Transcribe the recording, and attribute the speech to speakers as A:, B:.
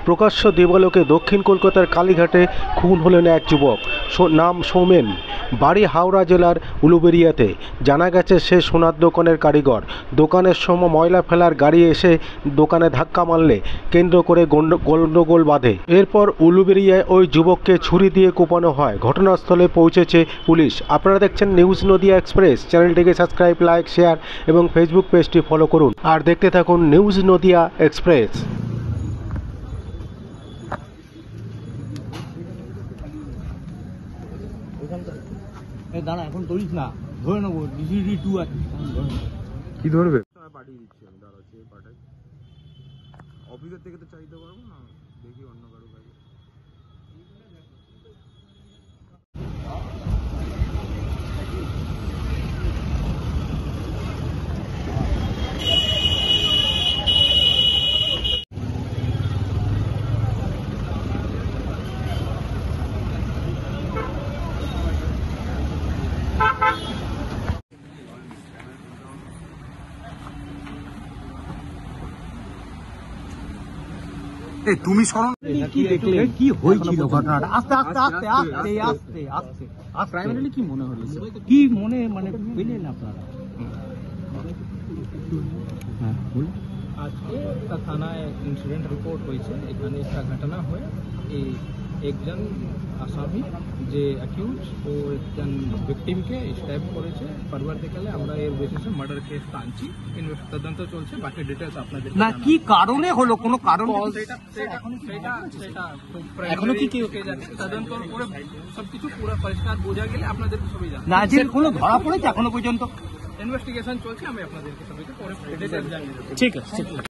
A: প্রকাশ্য দেবালোকে দক্ষিণ কলকাতার কালীঘাটে খুন হলেন এক যুবক। নাম সৌমেন, বাড়ি হাওড়া জেলার উলুবেড়িয়াতে। জানা গেছে সে সোনার দোকানের কারিগর। দোকানের সময় ময়লা ফেলার গাড়ি এসে দোকানে ধাক্কা মারলে কেন্দ্র করে গন্ডগোল বাঁধে। এরপর উলুবেড়িয়ায় ওই যুবককে ছুরি দিয়ে কোপানো হয়। ঘটনাস্থলে পৌঁছেছে পুলিশ। আপনারা দেখছেন নিউজ নদিয়া এক্সপ্রেস। চ্যানেলটিকে সাবস্ক্রাইব, লাইক, শেয়ার এবং ফেসবুক পেজটি ফলো করুন আর দেখতে থাকুন নিউজ নদিয়া এক্সপ্রেস।
B: দাঁড়া, এখন ধরিস না, ধরে নেবো। ডিসিডি 2 আছে,
C: কি ধরবে? পাঠিয়ে দিচ্ছি আমি, দাঁড়াচ্ছি পাঠাই। অফিসের থেকে তো চাইতে পারবো না, দেখি অন্য কারো কাছে। তুমি শোনো,
B: কি দেখলে, কি হয়েছিল ঘটনাটা? আস্তে আস্তে আস্তে আস্তে আস্তে আস্তে আস্তে প্রাইমারিলি কি মনে হলো, কি মনে মানে পেলেন আপনারা? হ্যাঁ, বলুন।
D: আজকে একটা থানায় ইনসিডেন্ট রিপোর্ট হয়েছে। এখানে একটা ঘটনা হয়ে এই একজন আসামি যে অ্যাকিউজ ও একজন ভিকটিমকে স্ট্যাব করেছে। পরবর্তীকালে আমরা এর বেসিসে মার্ডার কেস আনছি, তদন্ত চলছে। বাকি ডিটেলস আপনাদের
B: না, কি কারণে হলো, কোনো কারণ
D: এখনো কি তদন্ত করে সবকিছু পুরো পরিষ্কার বোঝা গেলে আপনাদের সবই জানাবো।
B: না, যে কোনো ধরা পড়েছে এখনো পর্যন্ত?
D: ইনভেস্টিগেশন চলছে, আমি আপনাদেরকে সবাইকে পরে ডিটেলস জানিয়ে দেবো।
B: ঠিক আছে।